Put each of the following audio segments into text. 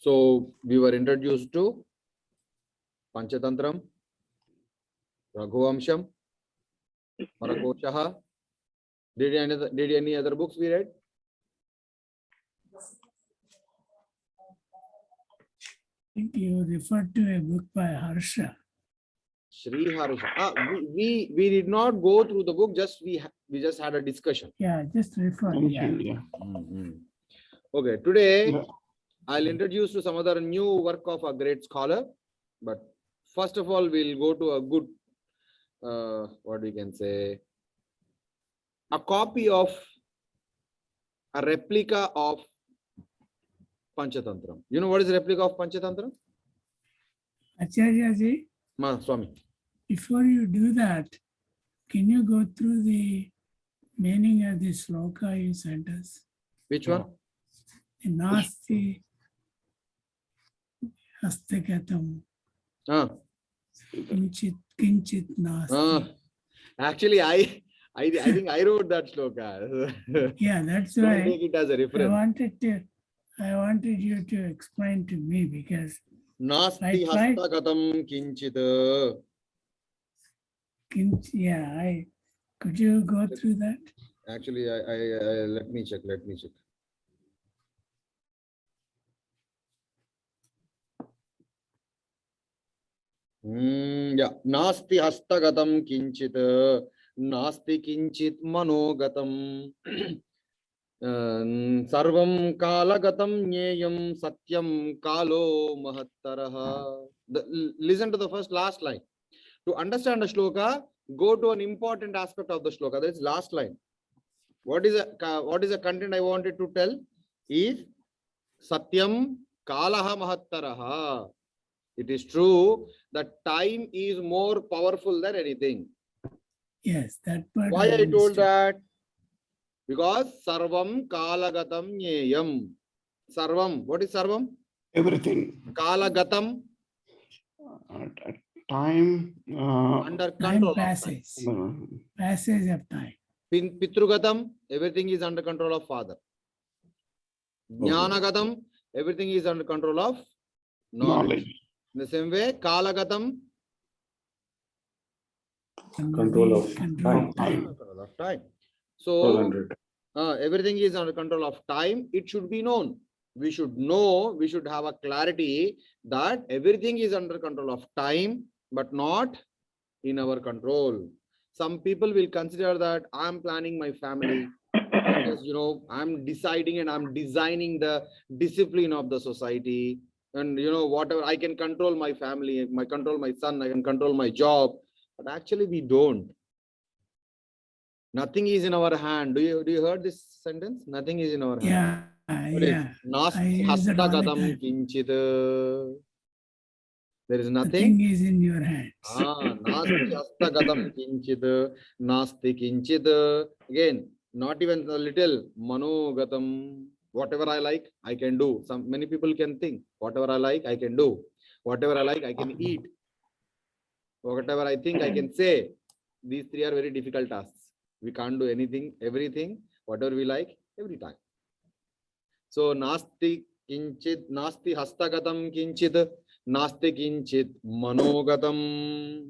So we were introduced to Panchatantram, Raghuvamsham, Parakoshaha. Did any other books we read? I think you referred to a book by Harsha. Sri Harsha. We did not go through the book. We just had a discussion. Yeah, just refer. Yeah. Okay. Today I'll introduce to some other new work of a great scholar. But first of all, we'll go to a good, what we can say, a copy of a replica of Panchatantram. You know what is a replica of Panchatantram? Acharya ji, Swami. before you do that, can you go through the meaning of the sloka you sent us? Which one? Nasti hastagatam kinchit nasti. Actually, I think I wrote that sloka. Yeah, that's Don't why take it as a reference. I wanted you to explain to me because Nasti hastagatam kinchit. Could you go through that? Actually, I let me check. Yeah. Nasti hastagatam kinchit. Nasti kinchit manogatam. Sarvam kalagatam nyeyam satyam kalo mahattaraha. Listen to the last line. To understand the shloka, go to an important aspect of the shloka. That is last line. What is the content I wanted to tell? Is Satyam Kalaha Mahattaraha. It is true that time is more powerful than anything. Yes, that part. Why I told that? Because Sarvam Kalagatam Nyeyam. Sarvam. What is Sarvam? Everything. Kalagatam. Time. Under control. Passage. Passage of time. Pitrugatam. Everything is under control of father. Jnanagatam. Everything is under control of knowledge. In the same way, Kalagatam. Control of time. So everything is under control of time. It should be known. We should know, we should have a clarity that everything is under control of time, but not in our control. Some people will consider that I'm planning my family. Because, I'm deciding and I'm designing the discipline of the society. And, whatever, I can control my family, I control my son, I can control my job. But actually we don't. Nothing is in our hand. Do you heard this sentence? Nothing is in our hand. Yeah. Nasti hastagatam kinchit. There is nothing. Nothing is in your hands. Nasti hastagatam kinchit. Nasti kinchit. Again, not even a little. Manogatam. Whatever I like, I can do. Many people can think. Whatever I like, I can do. Whatever I like, I can eat. Whatever I think, I can say. These three are very difficult tasks. We can't do anything, everything, whatever we like, every time. So, nasti kinchit, nasti hastagatam kinchit, nasti kinchit manogatam,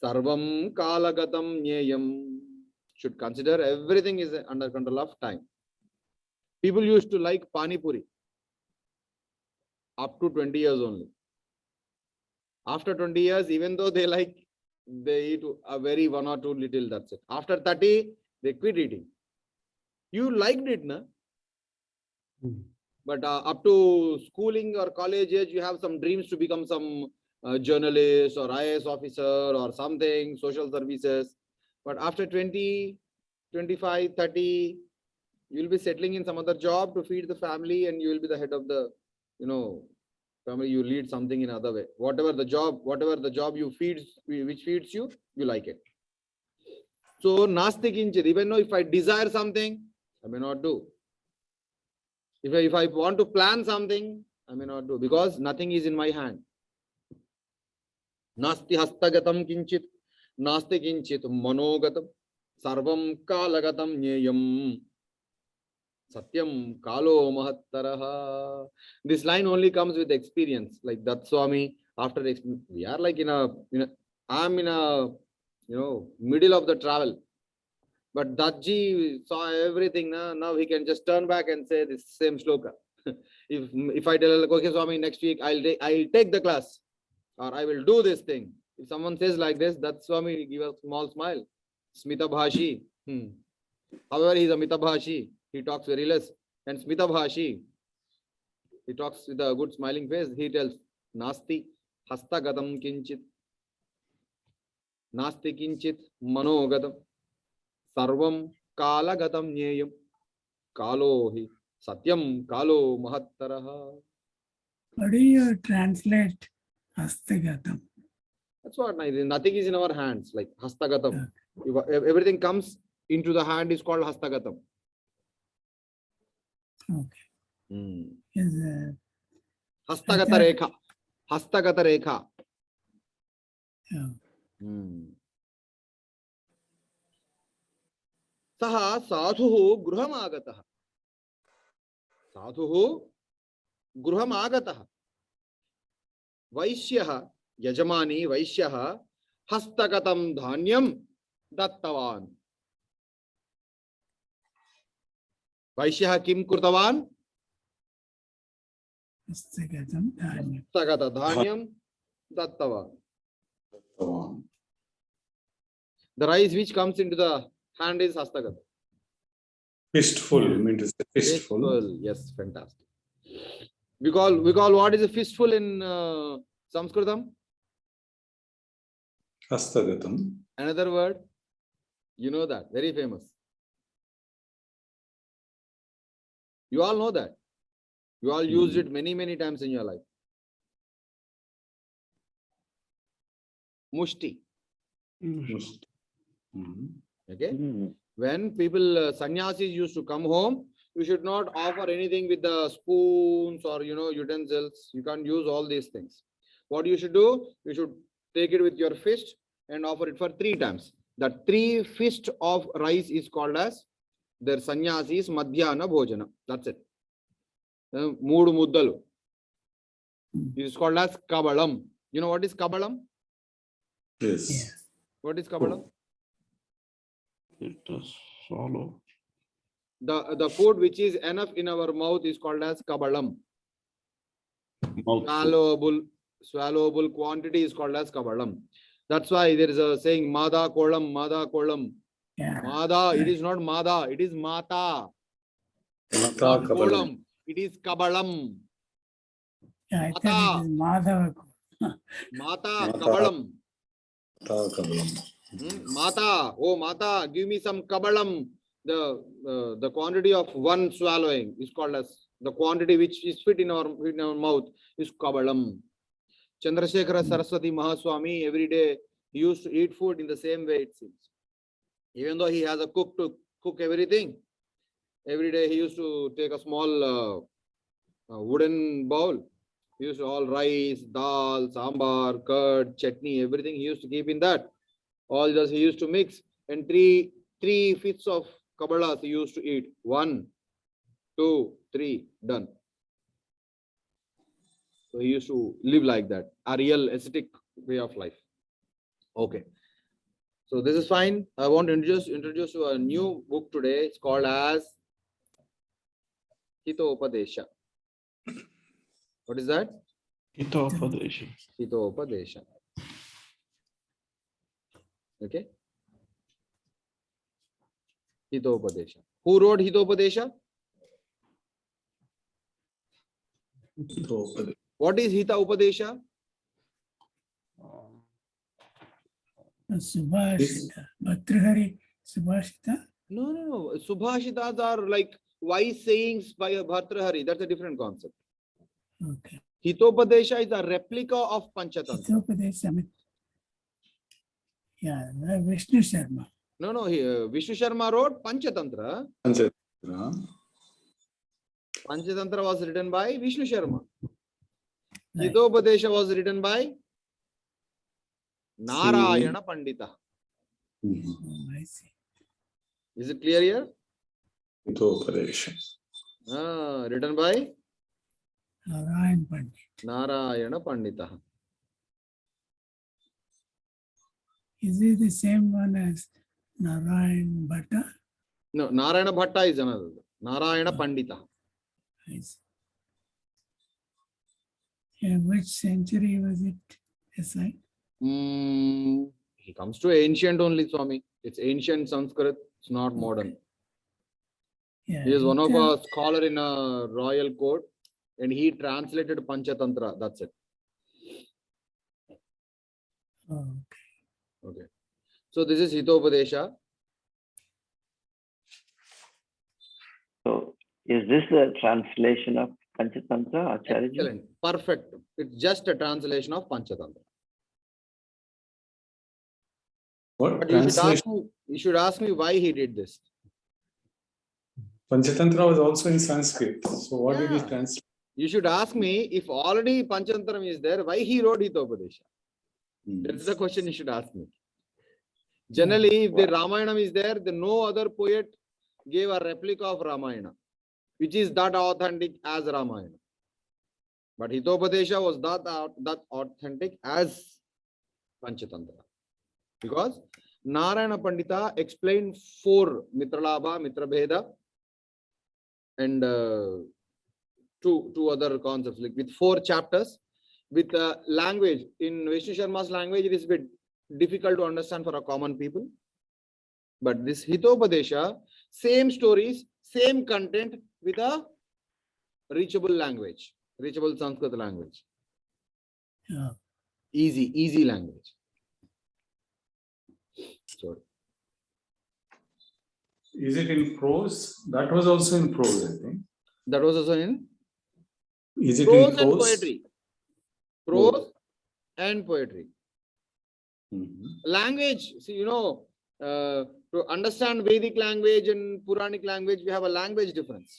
sarvam kalagatam nyeyam. Should consider everything is under control of time. People used to like Pani Puri up to 20 years only. After 20 years, even though they eat a very 1 or 2 little, that's it. After 30, they quit eating. You liked it, na? But up to schooling or college age, you have some dreams to become some journalist or IAS officer or something, social services. But after 20, 25, 30, you'll be settling in some other job to feed the family and you will be the head of the, family. You lead something in other way. Whatever the job you which feeds you, you like it. So, nasti kinchit, even though if I desire something, I may not do. If I want to plan something, I may not do because nothing is in my hand. Nasti hastagatam kinchit, nasti kinchit manogatam, sarvam kalagatam nyeyam. Satyam kalo mahattaraha. This line only comes with experience. Like that Swami, after we are like I'm in a middle of the travel. But Datji saw everything. Now he can just turn back and say this same shloka. if I tell okay Swami, next week I'll take the class, or I will do this thing. If someone says like this, that Swami will give a small smile. Smita Bhashi. However, he's a Mita Bhashi. He talks very less. And Smita Bhashi, he talks with a good smiling face. He tells, Nasti hastagatam kinchit. Nasti kinchit manogatam. Sarvam kalagatam nyeyam. Kalo hi satyam kalo mahattaraha. How do you translate hastagatam? That's what nothing is in our hands, like hastagatam. If everything comes into the hand is called hastagatam. Okay. Is Hastagata rekha. Hastagata rekha. Saha sadhuhu gruham agataha. Sadhuhu gruham agataha. Vaishyaha yajamani vaishyaha hastagatam dhanyam dattavan. Vaishyaha kim kurtavan? hastagatam dhanyam. Hastagata dhanyam dattavan. The rice which comes into the hand is hastagata. Fistful, you mean to say fistful? Fistful, yes, fantastic. We call what is a fistful in Sanskritam? Hastagatam. Another word, you know that, very famous. You all know that. You all used it many times in your life. Mushti. Okay. When people, sannyasis used to come home, you should not offer anything with the spoons or utensils. You can't use all these things. What you should do, you should take it with your fist and offer it for 3 times. That 3 fist of rice is called as their sannyasis madhyana bhojana. That's it. Moodu muddalu. It is called as kabalam. You know what is kabalam? Yes. What is kabalam? It does swallow. The food which is enough in our mouth is called as kabalam. Swallowable quantity is called as kabalam. That's why there is a saying Mada kolam, Mada kolam. Yeah. Mada, it is not Mada, it is Mata. Mata Not kabalam. kolam, it is kabalam. Yeah, I thought it is Madhava. Mata kabalam. Mata kabalam. Mata, oh Mata, give me some kabalam. The quantity of one swallowing is called as the quantity which is fit in our mouth is kabalam. Chandrasekhara Saraswati Mahaswami, every day he used to eat food in the same way, it seems. Even though he has a cook to cook everything, every day he used to take a small wooden bowl. He used to all rice, dal, sambar, curd, chutney, everything he used to keep in that. All just he used to mix, and three fifths of kabalas he used to eat. 1, 2, 3, done. So he used to live like that, a real ascetic way of life. Okay. So this is fine. I want to introduce you a new book today. It's called as Hitopadesha. What is that? Hitopadesha. Hitopadesha. Okay. Hitopadesha. Who wrote Hitopadesha? Hitopadesha. What is Hita Upadesha? Subhashita. Bhartrihari Subhashita. No. Subhashitas are like wise sayings by a Bhartrihari. That's a different concept. Okay. Hitopadesha is a replica of Panchatantra. Hitopadesha. Yeah, Vishnu Sharma. No. Vishnu Sharma wrote Panchatantra. Panchatantra was written by Vishnu Sharma. Right. Hitopadesha was written by Narayana Pandita. Oh, I see. Is it clear here? Hitopadesha. Written by Narayan Pandit. Narayana Pandita. Is it the same one as Narayan Bhatta? No, Narayana Bhatta is another. Narayana Pandita. I see. In which century was it assigned? He comes to ancient only, Swami. It's ancient Sanskrit. It's not modern. Yeah, He is one of Inca- a scholar in a royal court, and he translated Panchatantra. That's it. Oh, Okay. So this is Hitopadesha. So is this the translation of Panchatantra, Acharya? Excellent. Perfect. It's just a translation of Panchatantra. What But translation? you should ask me why he did this. Panchatantra was also in Sanskrit. So what did he Yeah. translate? You should ask me if already Panchantram is there, why he wrote Hitopadesha. That's the question you should ask me. Generally, if the Ramayana is there, then no other poet gave a replica of Ramayana, which is that authentic as Ramayana. But Hitopadesha was that authentic as Panchatantra. Because Narayana Pandita explained 4 Mitralabha, Mitrabheda, and two other concepts, like with 4 chapters, with language. In Vishnu Sharma's language, it is a bit difficult to understand for a common people. But this Hitopadesha, same stories, same content with a reachable language, reachable Sanskrit language. yeah. Easy language. Sorry. Is it in prose? That was also in prose, I think. That was also in Is it prose in and prose? poetry. Prose Both. and poetry. Mhm. Language, see, to understand Vedic language and Puranic language, we have a language difference.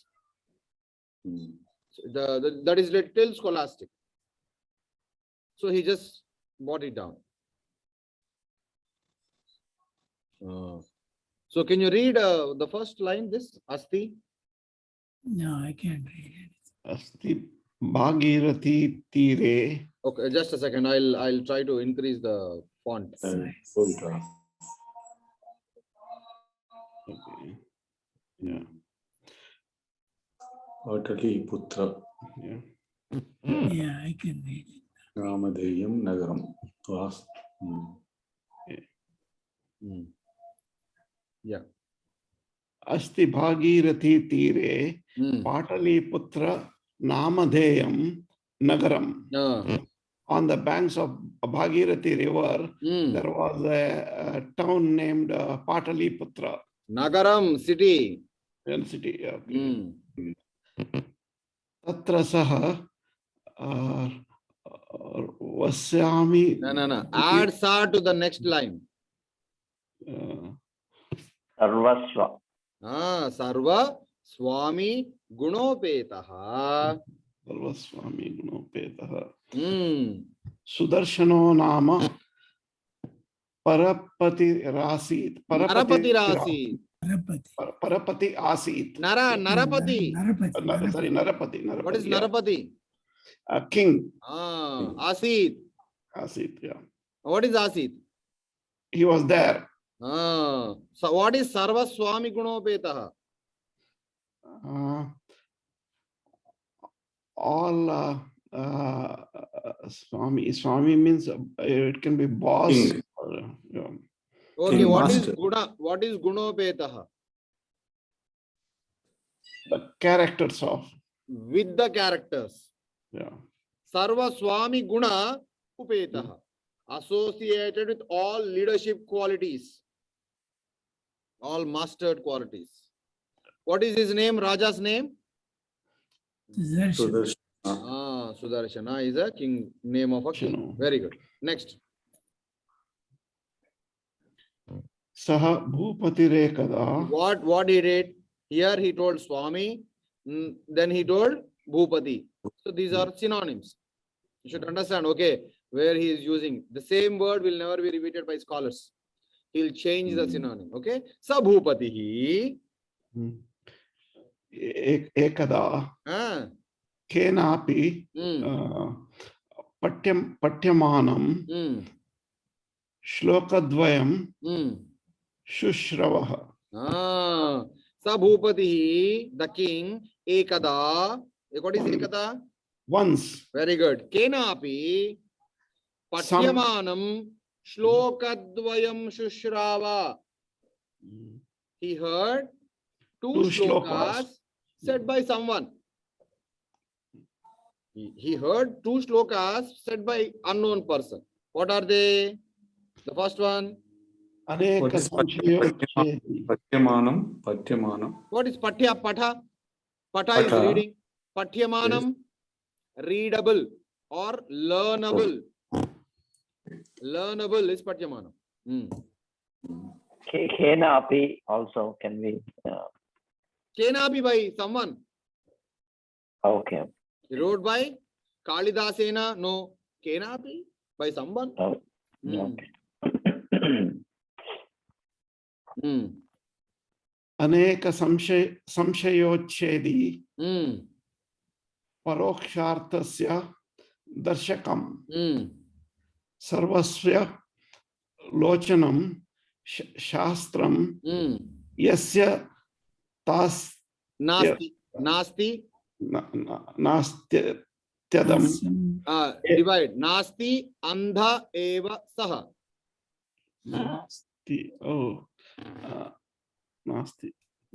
Mhm. So that is little scholastic. So he just brought it down. So can you read the first line, this Asti? No, I can't read it. Asti Bhagirathi Tire. Okay, just a second. I'll try to increase the font. Full draft. Okay. Yeah. Vatali Putra Yeah. Yeah, I can read it. Ramadeyam Nagaram. Was. Yeah. Asti Bhagirathi Tire. Pataliputra Namadheyam Nagaram. On the banks of Bhagirathi River, there was a town named Pataliputra. Nagaram, city. City. Okay. Tatra saha Vasyami. No. Add sa to the next line. Sarvasva. Sarva Swami Gunopetaha. Sarva Swami Gunopetaha. Sudarshano Nama Parapati Rasit. Narapati Rasi. Parapati Asit. Narapati. Sorry, Narapati. What is Narapati? King. Asit. Asit, yeah. What is Asit? He was there. So what is Sarva Swami Gunopetaha? All Swami means it can be boss. King. Yeah. Okay, King what master. is Guna? What is Gunopetaha? The characters of. With the characters. Yeah. Sarva Swami Guna Upetaha. Associated with all leadership qualities. All mastered qualities. What is his name? Raja's name? Sudarshan. Sudarshana is a king, name of a king. Very good. Next. Saha Bhupati Rekada. What he did? Here he told Swami, then he told Bhupati. So these are synonyms. You should understand, okay, where he is using. The same word will never be repeated by scholars. He'll change the synonym, okay? Sa Bhupatihi. एकदा केनापि पठ्यमानं श्लोकद्वयं शुश्रवः. स भूपतिः, the king, ekada. What is ekada? Once. Very good. Kenapi pathyamanam shlokadvayam shushrava. He heard two shlokas said by someone. He heard two shlokas said by unknown person. What are they? The first one. Aneka samshayochedi. Patyamanam. What is patya? Patha. Patha is Patha. reading. Patyamanam, readable or learnable. Learnable is patyamanam. Kenapi also can be. Kenapi by someone. Okay. Wrote by Kalidasena. No. Kenapi by someone. Oh, okay. अनेक संशयोच्छेदी परोक्षार्थस्य दर्शकम् सर्वस्य लोचनं शास्त्रं यस्य नास्त्यदम् divide nasti andha eva saha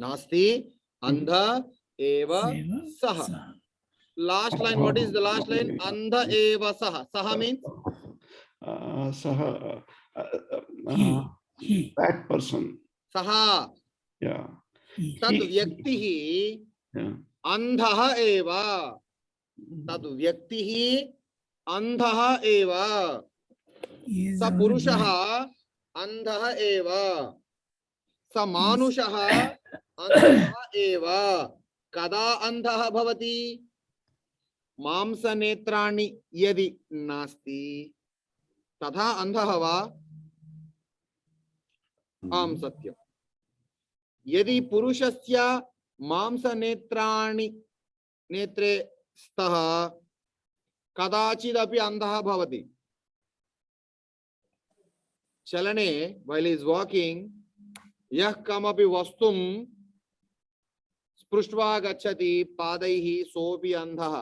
nasti andha eva saha. Last line, what is the last line? Andha eva saha. Saha means saha, he. that person. Saha. Yeah. Tad vyaktihi andhaha eva. Tad vyaktihi andhaha eva. Sa purushaha andhaha eva. Sa manushaha andhaha eva. Kada andhaha bhavati? Mamsa netrani yadi nasti तथा अंधः वा आम सत्यम. यदि पुरुषस्य मांस नेत्राणि नेत्रे स्तः कदाचिदपि अंधः भवति. चलने while he is walking यः कमपि वस्तुं स्पृष्ट्वा गच्छति पादैः सोऽपि अंधः.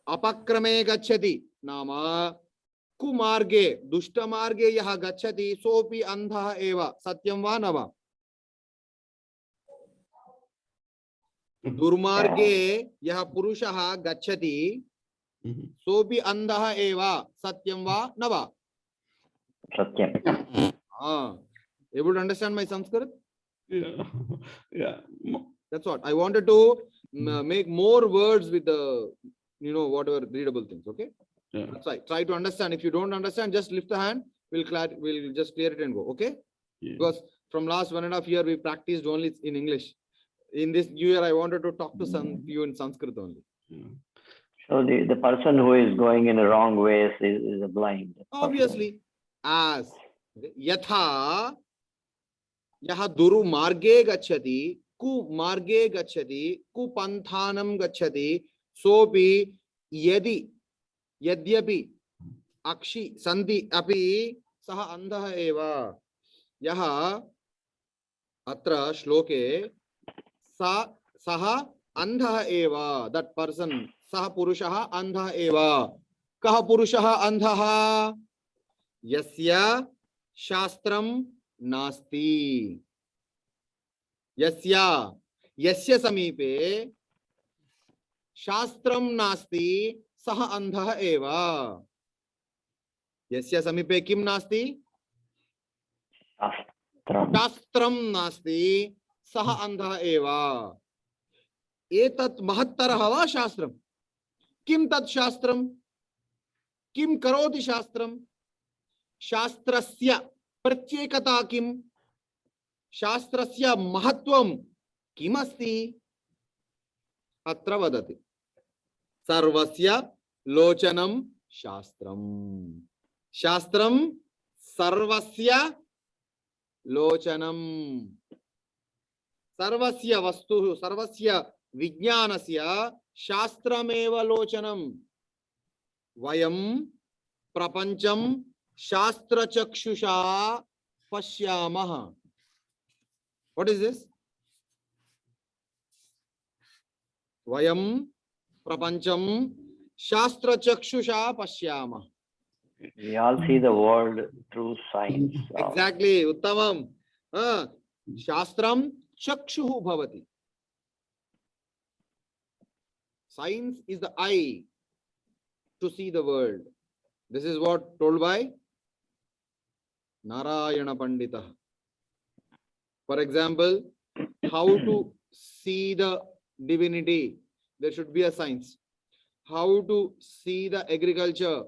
अपक्रमे गच्छति नाम कुमार्गे दुष्टमार्गे यः गच्छति सोऽपि अंधः एव. सत्यं वा न वा? दुर्मार्गे यः पुरुषः गच्छति सोऽपि अंधः एव. सत्यं वा न वा? Satyam. Able to understand my Sanskrit? Yeah. That's what I wanted to make more words with the whatever readable things. Okay. Yeah. That's right. Try to understand. If you don't understand, just lift the hand. We'll just clear it and go. Okay. Yeah. Because from last 1.5 years we practiced only in English. In this new year, I wanted to talk to you in Sanskrit only. Yeah. So the person who is going in the wrong ways is a blind. Obviously, as yatha yaha duru marge gacchati ku marge gacchati ku panthanam gacchati sopi yadi yadyapi akshi sandhi api saha andha eva. Yaha atra shloke saha andha eva. That person saha purushaha andha eva. Kaha purushaha andhaha? Yasya shastram nasti. Yasya samipe shastram nasti saha andha eva. Yasya samipe kim nasti? Shastram nasti saha andha eva. Etat mahattarah va shastram. Kim tat shastram? Kim karoti shastram? Shastrasya pratyekata kim? Shastrasya mahatvam kim asti? Atra vadati. Sarvasya lochanam shastram. Shastram sarvasya lochanam. सर्वस्य वस्तु सर्वस्य विज्ञानस्य शास्त्रमेव लोचनम. वयम प्रपंचम शास्त्रचक्षुषा पश्यामः. What is this? Vayam prapancham shastrachakshusha pashyamah. We all see the world through science. Exactly. Uttamam. Shastram chakshuhu bhavati. Science is the eye to see the world. This is what told by Narayana Pandita. For example, how to see the divinity, there should be a science. How to see the agriculture,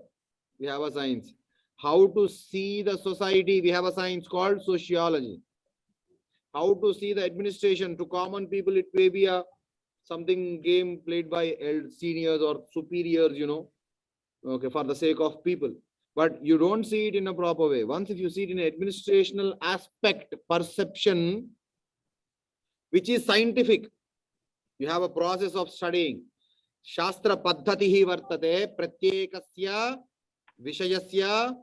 we have a science. How to see the society, we have a science called sociology. How to see the administration, to common people it may be a something game played by seniors or superiors, you know, okay, for the sake of people. But you don't see it in a proper way. Once if you see it in an administrational aspect, perception, which is scientific, you have a process of studying. Shastra paddhatihi vartate pratyekasya vishayasya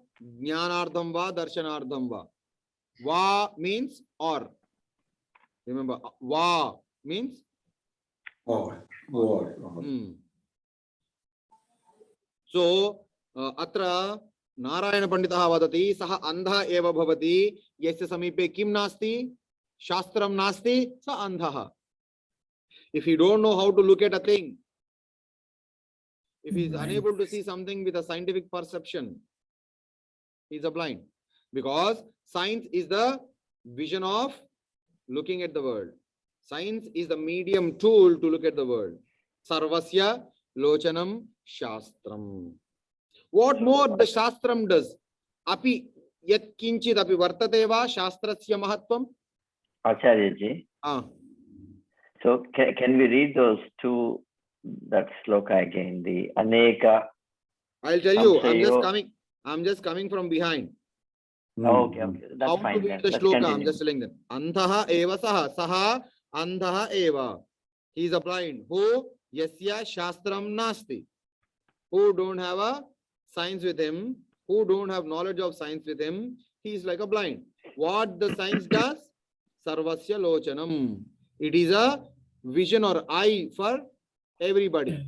jnanardham va darshanardham va. Va means or. Remember, va means Or. So, atra Narayana Panditah vadati saha andha eva bhavati yasya samipe kim nasti shastram nasti sa andhaha. If you don't know how to look at a thing, if he is unable to see something with a scientific perception, he is a blind. Because science is the vision of looking at the world. Science is the medium tool to look at the world. Sarvasya lochanam shastram. What more the shastram does? Api yat kinchit api vartate va shastrasya mahatvam. Acharya ji. So can we read those two, that sloka again, the Aneka? I'll tell you, Samsayo. I'm just coming from behind. Okay, that's How fine. to Then. read the Let's shloka, I'm continue. just telling them. Anthaha eva saha, saha anthaha eva. He is a blind. Who? Yasya shastram nasti. Who don't have a science with him, who don't have knowledge of science with him, he is like a blind. What the science does? Sarvasya lochanam. It is a vision or eye for everybody.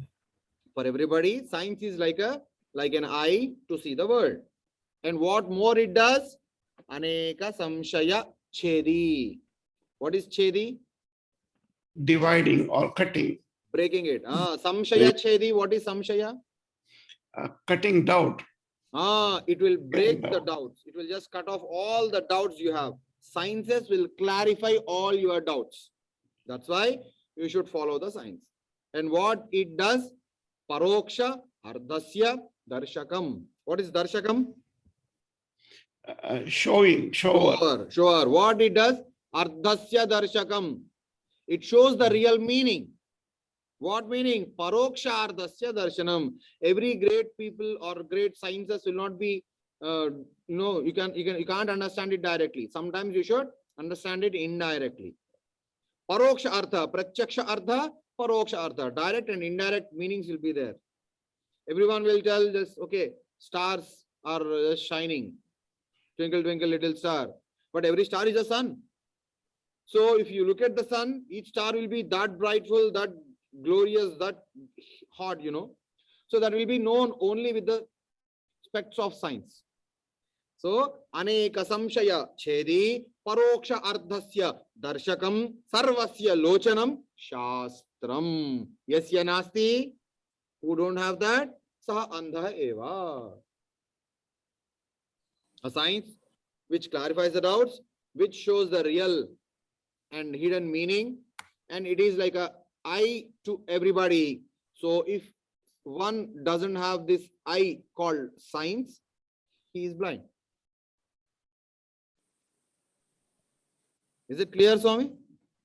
For everybody, science is like an eye to see the world. And what more it does? Aneka samshaya chedi. What is chedi? Dividing or cutting, Breaking it. Samshaya chedi. What is samshaya? cutting doubt. It will break the doubts. It will just cut off all the doubts you have. Sciences will clarify all your doubts. That's why you should follow the science. And what it does? Paroksha ardhasya darshakam. What is darshakam? Showing, shower. Sure. What it does? Ardhasya darshakam. It shows the real meaning. What meaning? Paroksha ardhasya darshanam. Every great people or great sciences will not be, you can't understand it directly. Sometimes you should understand it indirectly. Paroksha artha, pratyaksha artha, paroksha artha. Direct and indirect meanings will be there. Everyone will tell this, okay, stars are shining. Twinkle, twinkle, little star. But every star is a sun. So if you look at the sun, each star will be that brightful, that glorious, that hot, you know. So that will be known only with the specs of science. So, aneka samshaya chedi paroksha ardhasya darshakam sarvasya lochanam shastram. Yasya nasti. Who don't have that? Saha andha eva. A science which clarifies the doubts, which shows the real and hidden meaning, and it is like a eye to everybody. So if one doesn't have this eye called science, he is blind. Is it clear, Swami?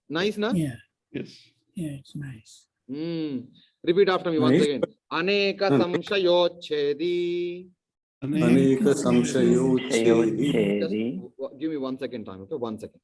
Nice, na? Yeah, Yes. yeah, it's nice. Repeat after me once Nice. again. Aneka samshayochedi. Aneka samshayochedi. Just give me 1 second time, okay? 1 second.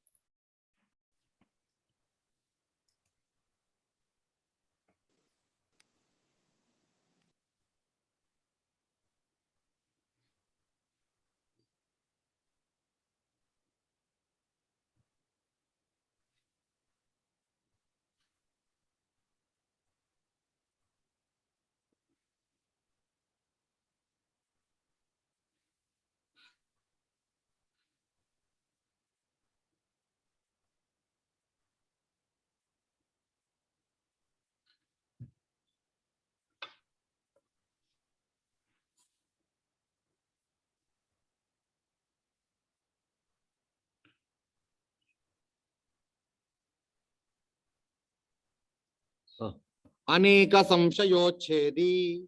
Aneka samshayochedi.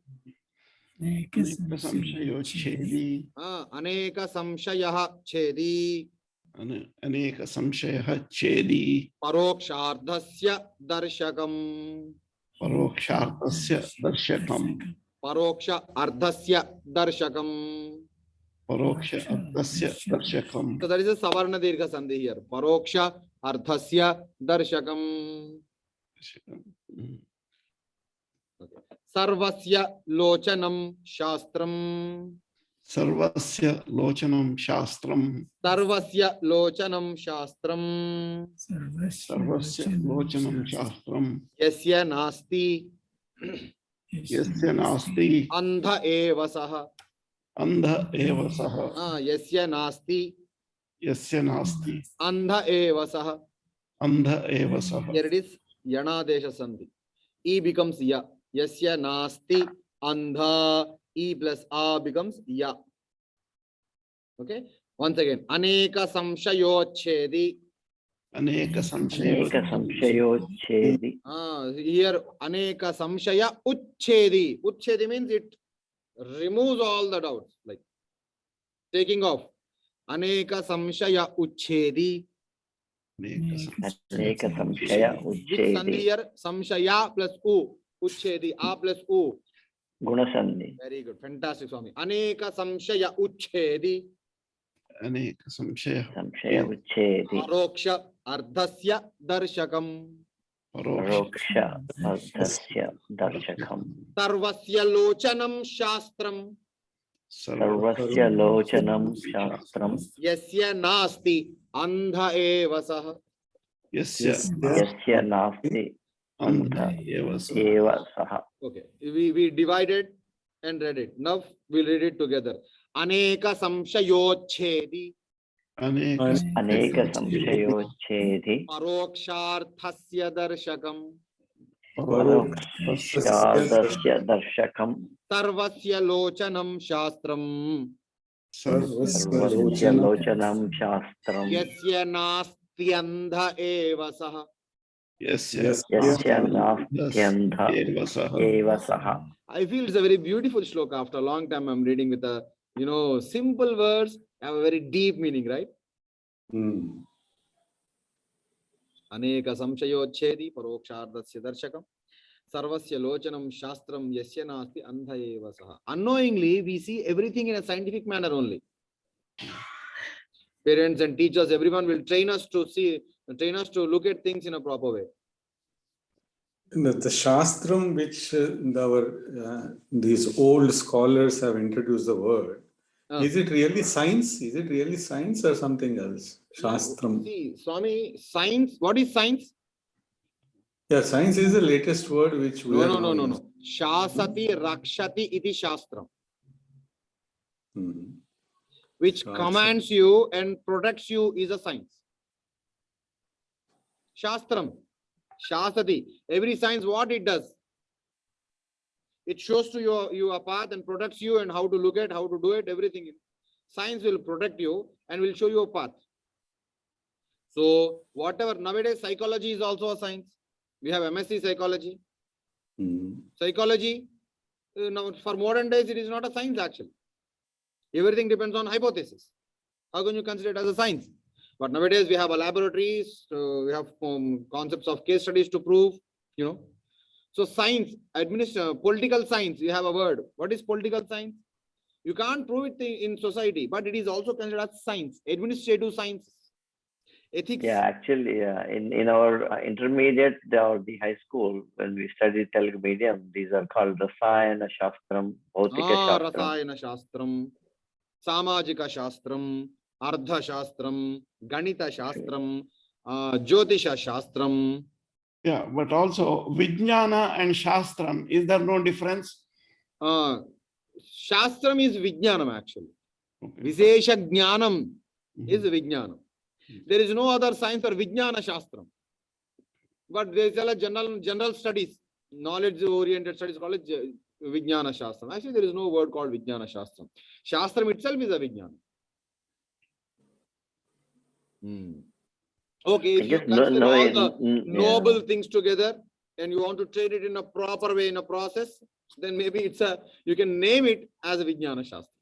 samshayochedi. Aneka samshayah chedi. Aneka samshayah chedi. Parokshardhasya darshakam. Parokshartasya darshakam. Paroksha ardhasya darshakam. Paroksha arthasya darshakam. So that is a savarna dirgha sandhi here. Paroksha ardhasya darshakam. Sarvasya lochanam shastram. Sarvasya lochanam shastram. Sarvasya lochanam shastram. Sarvasya lochanam shastram. Yasya nasti Yasya nasti andha eva saha. andha eva saha. Yasya nasti Yasya nasti andha eva saha. andha eva saha. Here it is yanadesha sandhi. E becomes ya. Yasya nasti andha. E plus a becomes ya. Okay. Once again. Aneka samshayochedi. Aneka Aneka samshayo. samshayochedi. Here aneka samshaya uchchedi. Uchchedi means it removes all the doubts, like taking off. Aneka samshaya uchchedi. Aneka samshaya Which sandhi uchchedi. here? Samshaya plus u. Uchchedi. A plus u. Gunasandhi. Very good. Fantastic, Swami. Aneka samshaya uchchedi. Aneka samshaya. Samshaya uchchedi. Paroksha ardhasya darshakam. Paroksha ardhasya darshakam. Sarvasya lochanam shastram. Sarvasya lochanam shastram. Yasya nasti andha eva saha. Yasya Yasya nasti andha eva saha. eva saha. Okay, we divided and read it. Now we'll read it together. Aneka samshayochedi. Aneka samshayochedi. Paroksharthasya darshakam. Paroksharthasya darshakam. Sarvasya lochanam shastram. Sarvasya lochanam shastram. Yasya nasti andha eva saha. Yasya Yasya nastyandha eva saha. eva saha. I feel it's a very beautiful shloka. After a long time, I'm reading with a, simple words have a very deep meaning, right? Aneka samshayochedi parokshardhasya darshakam. Sarvasya lochanam shastram yasya nasti andha eva saha. Unknowingly, we see everything in a scientific manner only. Parents and teachers, everyone will train us to look at things in a proper way. The Shastram, which these old scholars have introduced the word, is it really science? Is it really science or something else? Shastram. See, Swami, science, what is science? Yeah, science is the latest word which we are now using. No. Shasati rakshati iti shastram. Which Shasati. commands you and protects you is a science. Shastram. Shasati. Every science, what it does? It shows to you a path and protects you and how to look at, how to do it, everything. Science will protect you and will show you a path. So whatever, nowadays psychology is also a science. We have MSc psychology. Psychology, now for modern days, it is not a science actually. Everything depends on hypothesis. How can you consider it as a science? But nowadays we have laboratories, we have concepts of case studies to prove, So science, political science, you have a word. What is political science? You can't prove it in society, but it is also considered as science, administrative sciences, ethics. Yeah, actually, in our intermediate or the high school, when we studied Telugu medium, these are called Rasayana Shastram, Bhautika Shastram. Rasayana Shastram, Samajika Shastram, Ardha Shastram, Ganita Shastram, Jyotisha Shastram. Yeah, but also Vijnana and Shastram, is there no difference? Shastram is Vijnanam actually. Okay. Vishesha Jnanam is Vijnanam. There is no other science for Vijnana Shastram. But there is a general studies, knowledge-oriented studies called it Vijnana Shastram. Actually, there is no word called Vijnana Shastram. Shastram itself is a Vijnana. Okay, if you consider all the noble things together, and you want to train it in a proper way, in a process, then maybe you can name it as a Vijnana Shastra.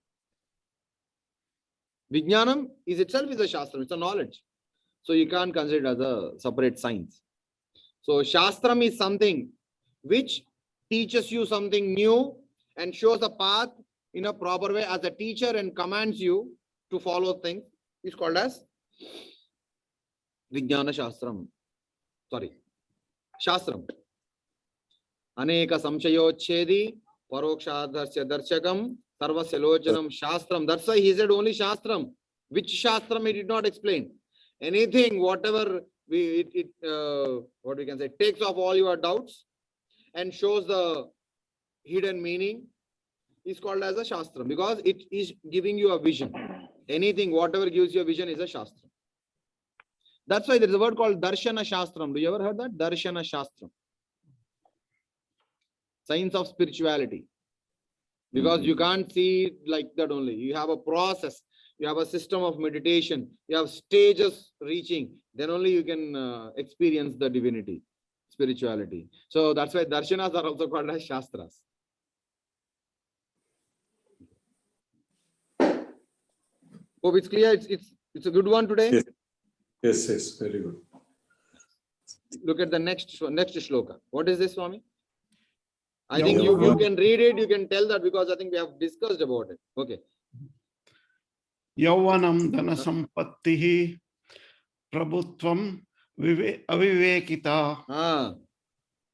Vijnanam is itself is a Shastra, it's a knowledge. So you can't consider it as a separate science. So Shastram is something which teaches you something new and shows a path in a proper way as a teacher and commands you to follow things. It's called as Vijnana Shastram. Sorry, Shastram. Aneka samshayochedi parokshadharsya darshakam sarvasya lochanam Shastram. That's why he said only Shastram. Which Shastram he did not explain. Anything, whatever what we can say, takes off all your doubts and shows the hidden meaning is called as a Shastram, because it is giving you a vision. Anything, whatever gives you a vision is a Shastram. That's why there is a word called Darshana Shastram. Do you ever heard that? Darshana Shastram. Science of spirituality. Because you can't see it like that only. You have a process. You have a system of meditation. You have stages reaching. Then only you can experience the divinity, spirituality. So that's why darshanas are also called as Shastras. Hope it's clear. It's a good one today. Yes. Yes, very good. Look at the next shloka. What is this, Swami? I think you can read it. You can tell that because I think we have discussed about it. Okay. Yauvanam dhana sampattihi prabhutvam avivekita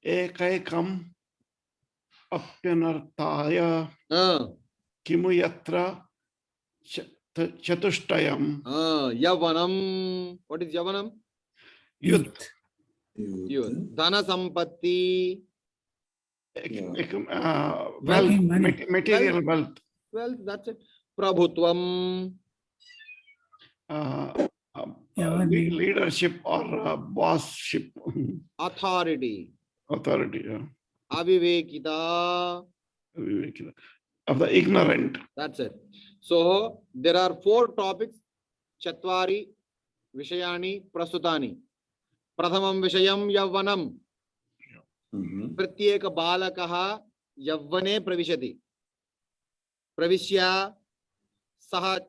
ekaikam apyanarthaya kimu yatra chatushtayam. Yavanam. What is Yavanam? Youth. Dhana sampatti. Wealth, material wealth. Well, that's it. Prabhutvam. Leadership or bossship. Authority. Yeah. Avivekita. Of the ignorant. That's it. So there are 4 topics. Chatvari Vishayani Prasutani. Prathamam Vishayam Yavanam. Pratyeka balakaha Yavane pravishati. Pravishya saha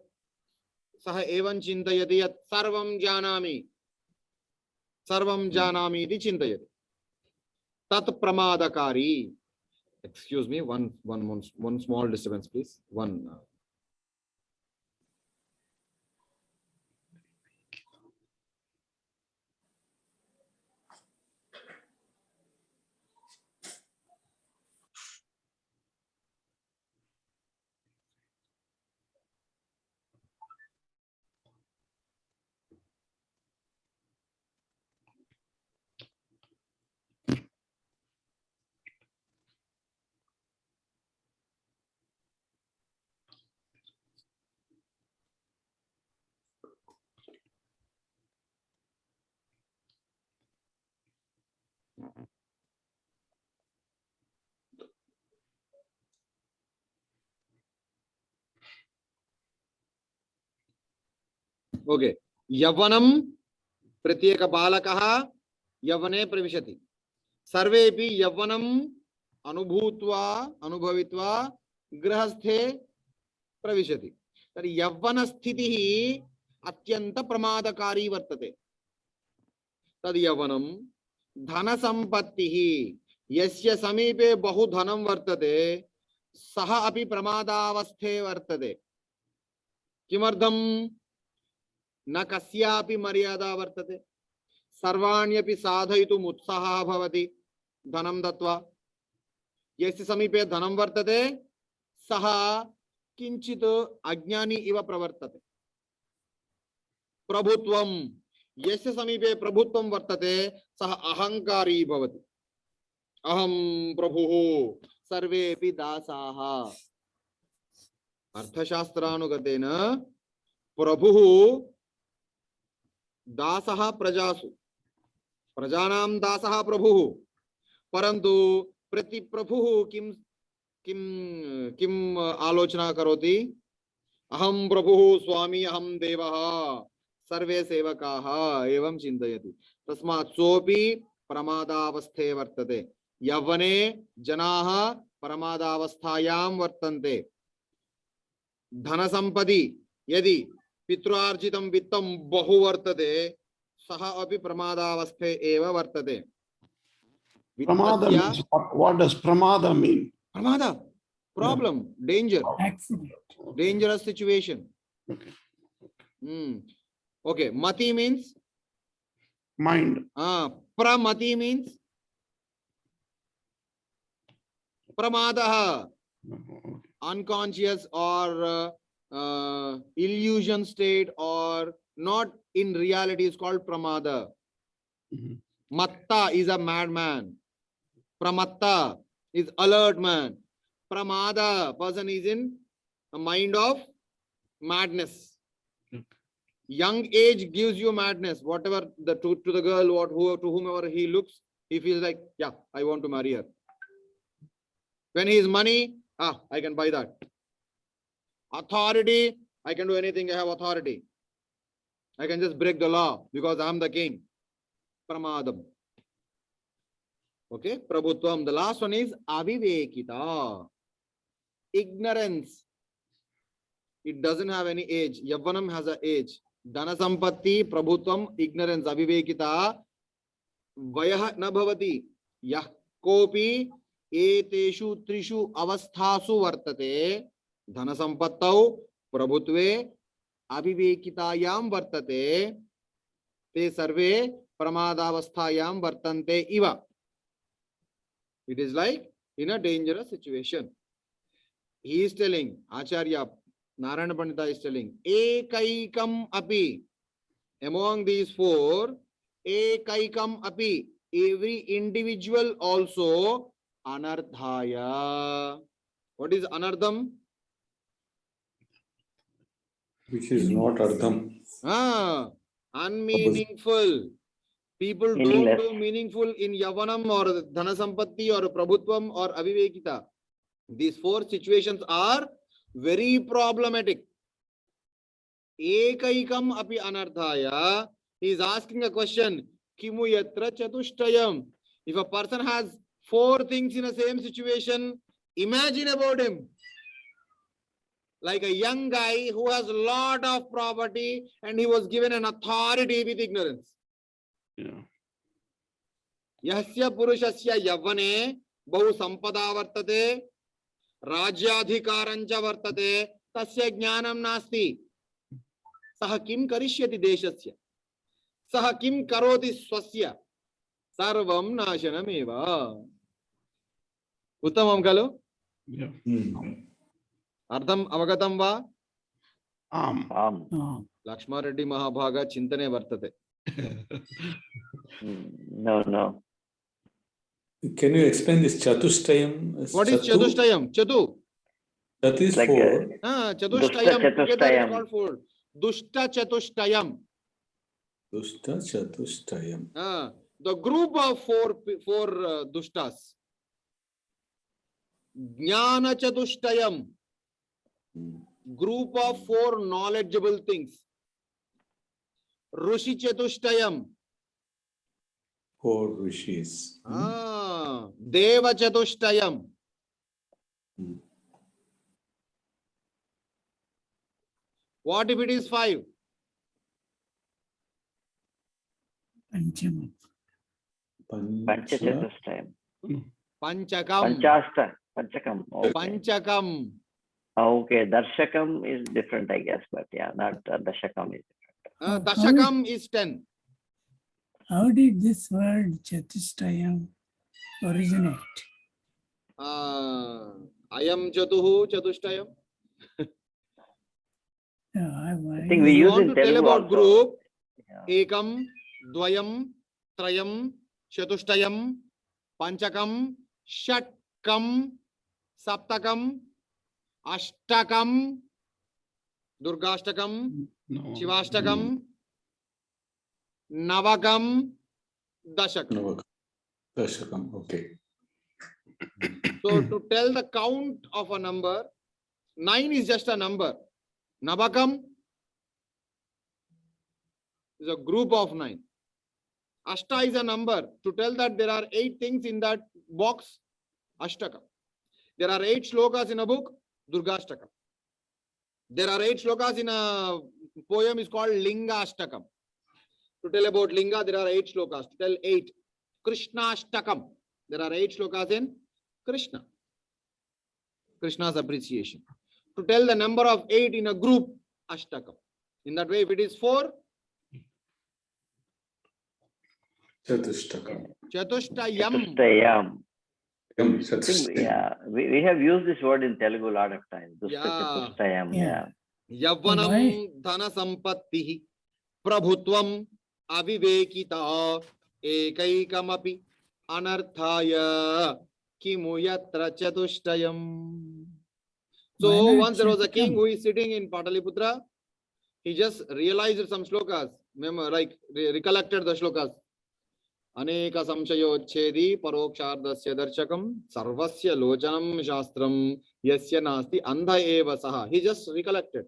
evan chintayati yat sarvam janami. Sarvam janami iti chintayati. Tat pramadakari. Excuse me, one small disturbance, please. Okay. Yavanam pratyeka balakaha Yavane pravishati. Sarvepi Yavanam anubhavitva grahasthe pravishati. That Yavana sthitihi atyanta pramadakari vartate. Tad Yavanam dhana sampattihi yasya samipe bahu dhanam vartate saha api pramadavasthe vartate. Kimardham न कस्यापि मर्यादा वर्तते सर्वाण्यपि साधयितुम् उत्साहः भवति धनं दत्वा यस्य समीपे धनं वर्तते सः किंचित् अज्ञानी इव प्रवर्तते प्रभुत्वं यस्य समीपे प्रभुत्वं वर्तते सः अहंकारी भवति अहं प्रभुः सर्वेपि दासाः अर्थशास्त्रानुगतेन प्रभुः दासः प्रजासु प्रजानां दासः प्रभुः परन्तु प्रति प्रभुः किम आलोचना करोति अहं प्रभुः स्वामी अहं देवः सर्वे सेवकाः एवं चिन्तयति तस्मात् सोऽपि प्रमादावस्थे वर्तते. यवने जनाः प्रमादावस्थायां वर्तन्ते. धनसम्पदि यदि पितृर्जितं वित्तं बहु वर्तते सः अपि प्रमादावस्थे एव वर्तते. Pramada means what does pramada mean? Pramada, problem, danger, Accident. dangerous situation. Okay. Okay, mati means Mind. pramati means pramadaha, unconscious or illusion state or not in reality is called pramada. Mhm. Matta is a madman. Pramatta is alert man. Pramada, person is in a mind of madness. Okay. Young age gives you madness. Whatever the to the girl, to whomever he looks, he feels like, yeah, I want to marry her. When he is money, I can buy that. Authority, I can do anything. I have authority. I can just break the law because I am the king. Pramadam. Okay, Prabhutvam. The last one is Avivekita. Ignorance. It doesn't have any age. Yavanam has an age. Dhana Sampatti, Prabhutvam, ignorance, Avivekita. Vayah na bhavati. Yah kopi eteshu trishu avasthasu vartate. Dhana Sampattau, Prabhutve, Avivekitayam vartate. Te sarve pramadavasthayam vartante iva. It is like in a dangerous situation. He is telling, Acharya Narayana Pandita is telling, Ekaikam api. Among these four, Ekaikam api. Every individual also anardhaya. What is anardham? Which is not ardham. Unmeaningful. People don't Meaningless. do meaningful in Yavanam or Dhana Sampatti or Prabhutvam or Avivekita. These four situations are very problematic. Ekaikam api anardhaya. He is asking a question. Kimu yatra chatushtayam. If a person has four things in the same situation, imagine about him. Like a young guy who has a lot of property and he was given an authority with ignorance. Yeah. Yasya purushasya yavane bahu sampada vartate rajyadhikarancha vartate tasya jnanam nasti saha kim karishyati desasya saha kim karoti swasya sarvam nashanam eva. Uttamam kalu? Yeah. Ardham avagatam va? Lakshmana Reddy Mahabhaga chintane vartate. No. Can you explain this Chatushtayam? What is Chatushtayam? Chatu. That is Like four. Chatushtayam. Dushta Together Chatushtayam. it's called four. Dushta Chatushtayam. Dushta Chatushtayam. The group of four dushtas. Jnana Chatushtayam. Group of four knowledgeable things. Rushi Chatushtayam. Four rishis. Deva Chatushtayam. What if it is five? Panchama. Panchachatushtayam. Panchakam. Panchakam. Okay. Panchakam. Okay, Darshakam is different, I guess, but yeah, not Dashakam is different. Dashakam is 10. How did this word Chatushtayam originate? Ayam Chatuhu Chatushtayam. I think we You use want in to tell Telugu about also. group. Yeah. Ekam, Dvayam, Trayam, Chatushtayam, Panchakam, Shatkam, Saptakam, Ashtakam, Durgashtakam, No. Shivashtakam, Navakam, Dashakam. Dashakam. Okay. So to tell the count of a number, 9 is just a number. Navakam is a group of 9. Ashta is a number to tell that there are 8 things in that box. Ashtaka. There are 8 shlokas in a book. Durgashtaka. There are 8 shlokas in a poem is called Linga Ashtakam. To tell about Linga, there are 8 shlokas. To tell 8. Krishna Ashtakam. There are 8 shlokas in Krishna. Krishna's appreciation. To tell the number of 8 in a group, Ashtakam. In that way, if it is 4, Chatushtaka. Chatushtayam. Chatushtayam. I think, Chatushtayam. yeah, we have used this word in Telugu a lot of times. Dushta Yeah. Chatushtayam. Yeah. Yeah. Yavanam Why? dhana sampattihi prabhutvam avivekita ekaikamapi anarthaya kimu yatra chatushtayam. Why So not once there was a king Chatukam? who is sitting in Pataliputra. He just realized some shlokas, recollected the shlokas. Aneka samshayochedi parokshardasya darshakam sarvasya lochanam shastram yasya nasti andha eva saha. He just recollected.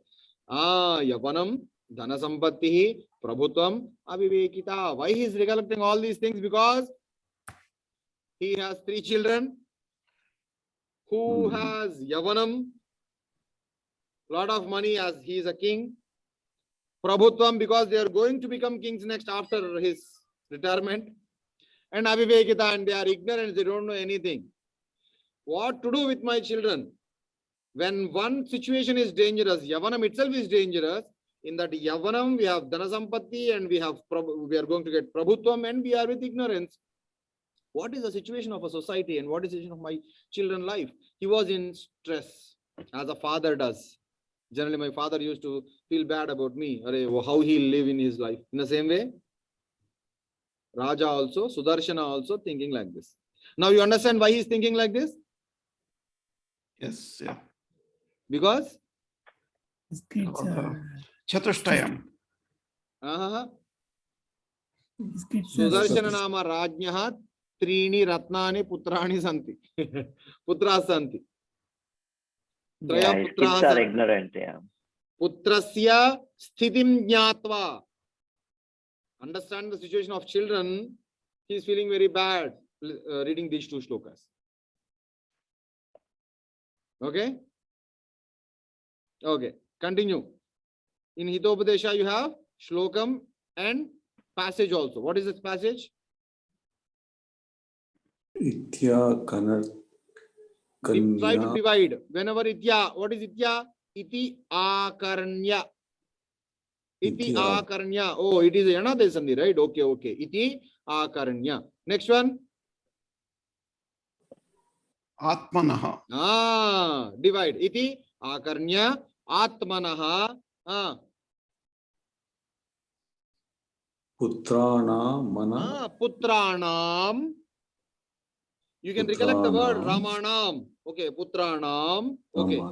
Yavanam dhana sampattihi prabhutvam avivekita. Why he is recollecting all these things? Because he has 3 children who has yavanam, lot of money as he is a king. Prabhutvam, because they are going to become kings next after his retirement. And avivekita, and they are ignorant, they don't know anything. What to do with my children? When one situation is dangerous, Yavanam itself is dangerous. In that Yavanam, we have Dhanasampatti and we are going to get Prabhutvam and we are with ignorance. What is the situation of a society and what is the situation of my children's life? He was in stress, as a father does. Generally, my father used to feel bad about me, how he live in his life. In the same way, Raja also, Sudarshana also thinking like this. Now you understand why he's thinking like this? Yes, yeah. Because These kids are, Chatushtayam. these kids are Sudarshana nama Rajnyaha Trini Ratnani Putrani Santi. Putras Santi. Yeah, his kids are ignorant. Yeah. Putrasya Sthitim Jnatva. Understand the situation of children. He is feeling very bad reading these 2 shlokas. Okay? Okay, continue. In Hitopadesha, you have shlokam and passage also. What is this passage? Itya Kanar Try to Kanya. divide. Whenever itya, what is itya? Iti akarnya. Iti Iti akarnya. Oh, it is another sandhi, right? Okay, okay. Iti akarnya. Next one. Atmanaha. Divide. Iti akarnya atmanaha. Putrana Mana. Putranam. You can recollect the word Putranam. Ramanam. Okay, Putranam. Okay.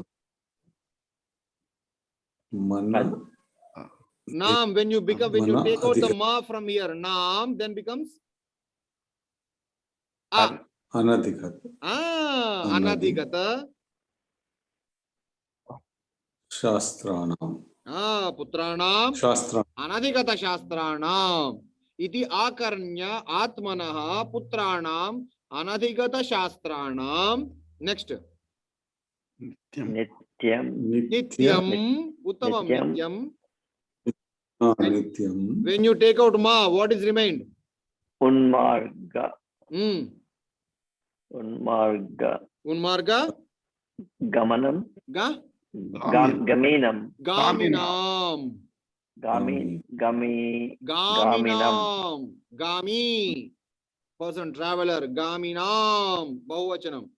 Mana. Nam, when you become, when you Mana take out the adhika. ma from here, Nam, then becomes Anadhikata. Anadhigata. Shastranam. Putranam. Shastra. Anadhigata Shastranam. Iti akarnya atmanaha putranam anadhigata Shastranam. Next. Nityam. Nityam. Uttamam Nityam. Nityam. Nityam. When you take out ma, what is remained? Unmarga. Unmarga. Gamanam. Gaminam. Gaminam. Gaminam. Gami. Person, traveler. Gaminam. Bahuvachanam.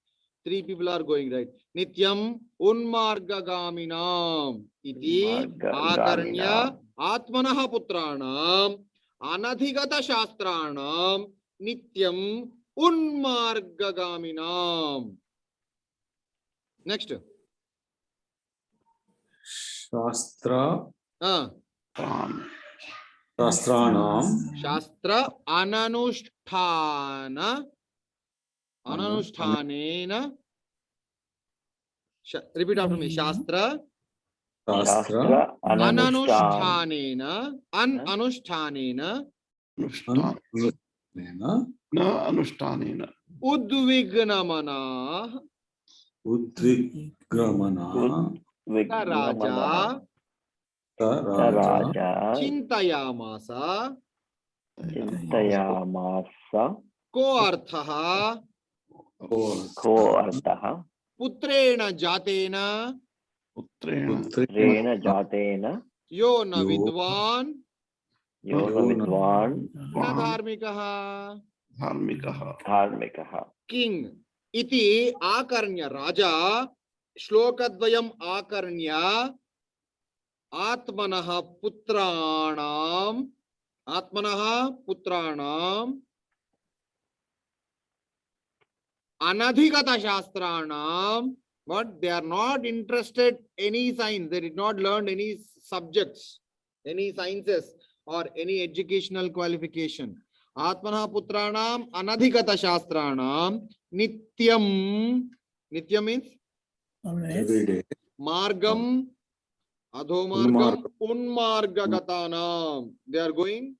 3 people are going, right? Nityam unmarga gaminam. Iti akarnya atmanaha putranam anadhigata shastranam nityam unmarga gaminam. Next. Shastra. Shastranam. Shastra ananusthana. Ananusthanena. Repeat after me. Shastra Shastra. ananusthanena. Ananusthanena. Anushtan. Anushthanena. Na anushtanena. Udvignamana Udvigramana. Raja Raja. Chintayamasa Chintayamasa Ko Arthaha ko artha Putrena Jatena Putrena. rena jatena Yo na Yo. Vidwan yona vidvan na Dharmikaha. Dharmikaha. dharmikaha. King iti Akarnya Raja Shlokadvayam Akarnya Atmanaha Putranam Anadhigata Shastranam, but they are not interested any science. They did not learn any subjects, any sciences or any educational qualification. Atmanaha Putranam Anadhigata Shastranam Nityam. Nityam means Always. Every day. Margam Adhomargam Unmargagatanam. They are going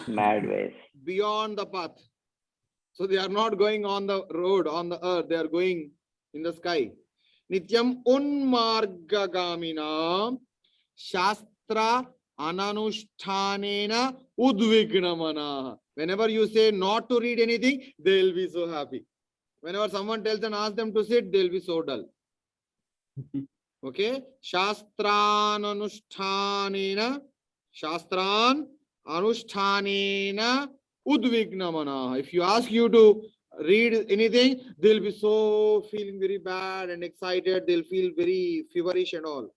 Mad ways. beyond the path. So they are not going on the road, on the earth, they are going in the sky. Nityam unmargagamina shastra ananushtanena udvignamana. Whenever you say not to read anything, they will be so happy. Whenever someone tells and asks them to sit, they will be so dull. Okay? Shastran anushtanena udvignamana. If you ask you to read anything, they'll be so feeling very bad and excited. They'll feel very feverish and all.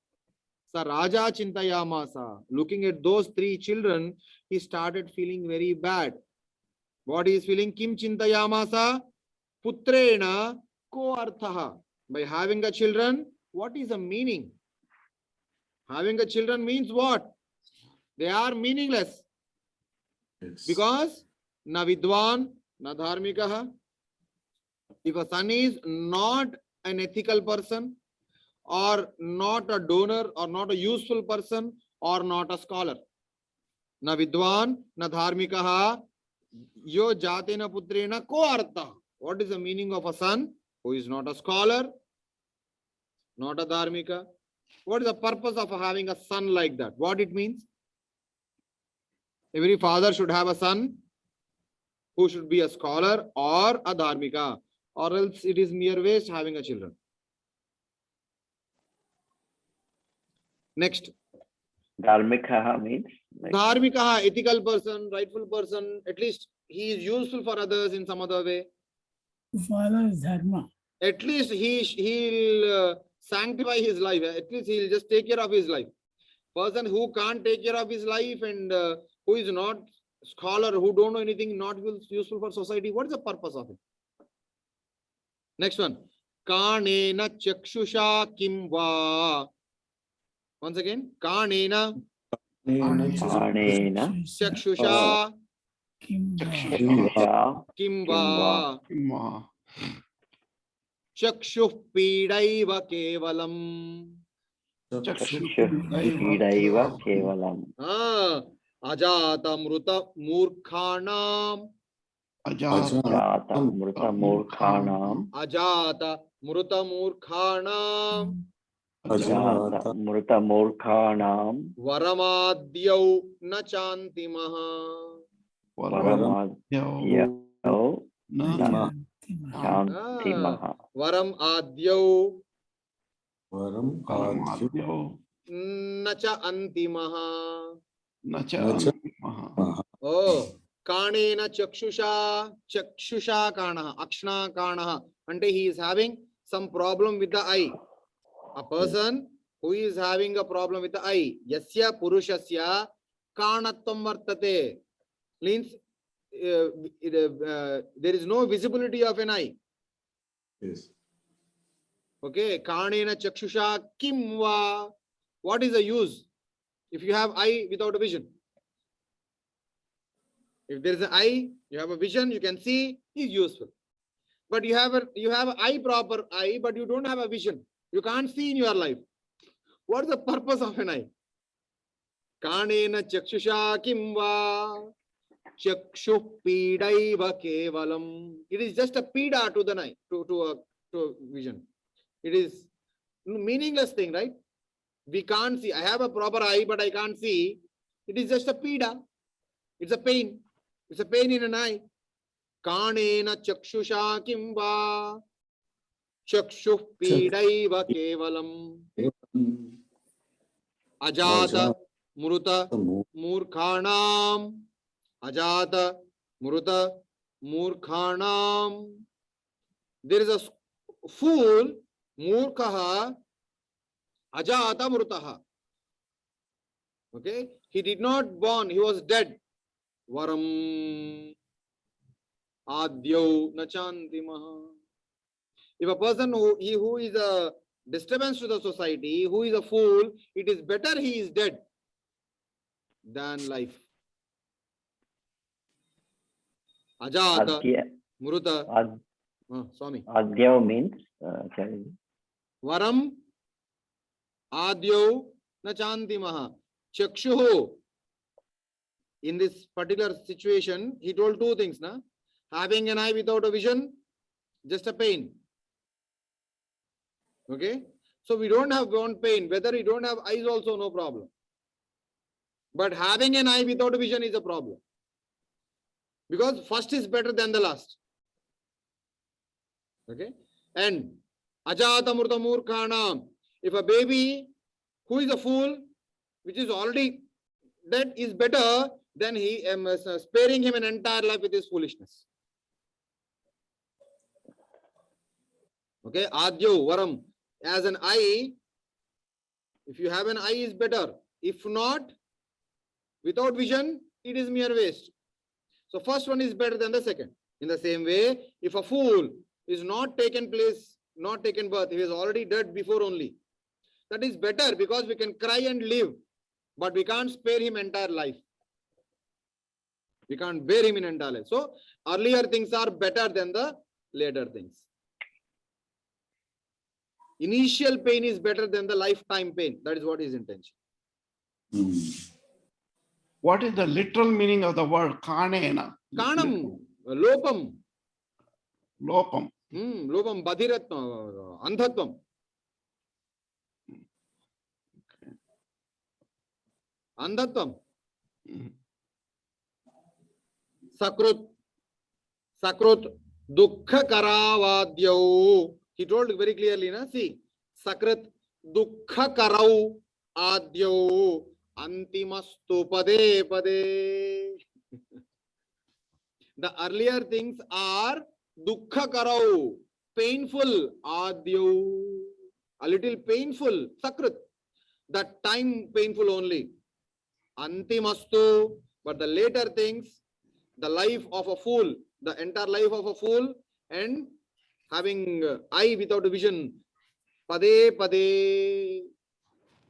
So Raja Chintayamasa, looking at those three children, he started feeling very bad. What he is feeling? Kim Chintayamasa? Putrena ko arthaha. By having a children, what is the meaning? Having a children means what? They are meaningless. Yes. Because na vidwan, na dharmikaha. If a son is not an ethical person, or not a donor, or not a useful person, or not a scholar, na vidwan, na dharmikaha, yo jatena putrena ko artha. What is the meaning of a son who is not a scholar, not a dharmika? What is the purpose of having a son like that? What it means? Every father should have a son who should be a scholar or a dharmika, or else it is mere waste having a children. Next. Dharmikaha means like, Dharmika, ethical person, rightful person, at least he is useful for others in some other way. To follow dharma. At least he'll sanctify his life. At least he'll just take care of his life. Person who can't take care of his life and who is not scholar, who don't know anything, not useful for society, what is the purpose of it? Next one. Kanena chakshusha kimva. Once again. Kanena Anena chakshusha Kimva. kimva. Kimva. Chakshuh pidaiva kevalam. chakshupidaiva kevalam Ajata mruta murkhanam. jata mruta murkhanam Ajata mruta murkhanam. jata mruta murkhanam Varamadyau na chantimaha. varamadhyau chantimaha Varam adyau Varam adyu na cha antimaha. nacha. Oh, kanena chakshusha, chakshusha kanaha, akshna kanaha. Ante he is having some problem with the eye. A person who is having a problem with the eye. Yasya purushasya kanatvam vartate. Means there is no visibility of an eye. Yes. Okay, kanena chakshusha kimva. What is the use if you have eye without a vision? If there is an eye, you have a vision, you can see, is useful. But you have an eye, proper eye, but you don't have a vision. You can't see in your life. What is the purpose of an eye? काणेन चक्षुषा किं वा चक्षुः पीडैव केवलम्. It is just a pida to the night, to vision. It is meaningless thing, right? We can't see. I have a proper eye, but I can't see. It is just a pida. It's a pain. It's a pain in an eye. Kanena chakshusha kim va chakshuh pidaiva kevalam. Ajata mruta murkhanam. Ajata mruta murkhanam. There is a fool, murkhaha, ajata mrutaha. Okay, he did not born, he was dead. Varam adyau nachantimaha. If a person who is a disturbance to the society, who is a fool, it is better he is dead than life. Ajata mruta. Swami. Adhyau means Varam adyau nachantimaha. Chakshuhu. In this particular situation, he told two things, na? Having an eye without a vision, just a pain. Okay? So we don't have one pain. Whether we don't have eyes also, no problem. But having an eye without a vision is a problem. Because first is better than the last. Okay? And ajata murta murkhanam. If a baby who is a fool, which is already dead, is better than he sparing him an entire life with his foolishness. Okay, adyo varam. As an eye, if you have an eye, is better. If not, without vision, it is mere waste. So first one is better than the second. In the same way, if a fool is not taken place, not taken birth, he is already dead before only. That is better because we can cry and live, but we can't spare him entire life. We can't bear him in entire life. So earlier things are better than the later things. Initial pain is better than the lifetime pain. That is what his intention. What is the literal meaning of the word kanena? Kanam, lopam. Lopam. Lopam, badhiratma, andhatvam. Andhatvam. Sakrut. Sakrut. Dukkha karavadhyau. He told very clearly, na? See, Sakrit dukkha karau adhyau antimastu pade pade. The earlier things are dukkha karau, painful, adhyau, a little painful, Sakrit. That time painful only. Antimastu, but the later things, the life of a fool, the entire life of a fool, and having eye without a vision, pade pade,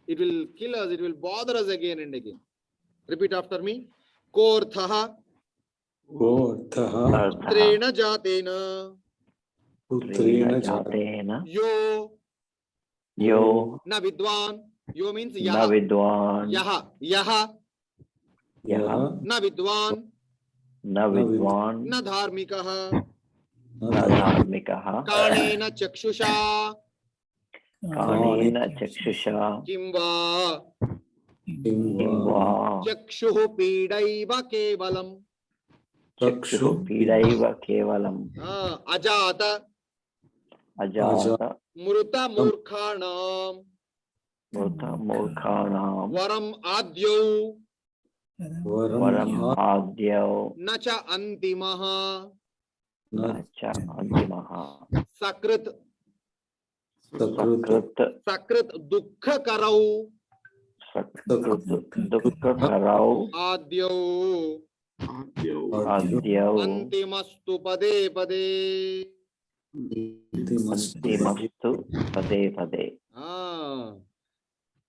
it will kill us, it will bother us again and again. Repeat after me. Korthaha putrena jatena yo na vidwan. Yo means yaha. Yaha. Yaha. Na vidwan. Na dharmikaha. Kanena chakshusha. Kimva. Chakshuh pidaiva kevalam. Ajata. Mruta murkhanam. Varam adyau. Nacha antimaha. Sakrit. Sakrit dukkha karau. Adyau. Antimastu pade pade.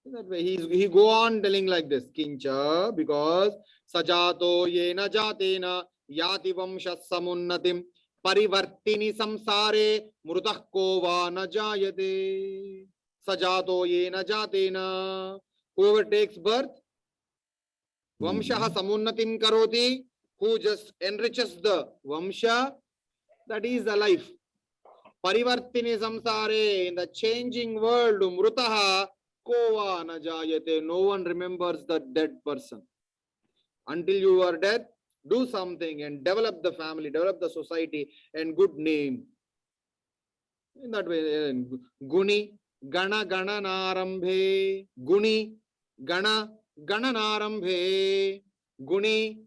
That way he go on telling like this. Kincha, because sajato yena jatena yati vamsha samunnatim parivartini samsare mrutah kova na jayate. Sajato yena jatena. Whoever takes birth Vamshaha samunnatim karoti, who just enriches the Vamsha, that is the life. Parivartini samsare, in the changing world, mrutaha kova na jayate, no one remembers the dead person. Until you are dead, do something and develop the family, develop the society and good name. In that way, Guni, Gana Gana Narambhe, Guni, Gana Gana Narambhe, Guni,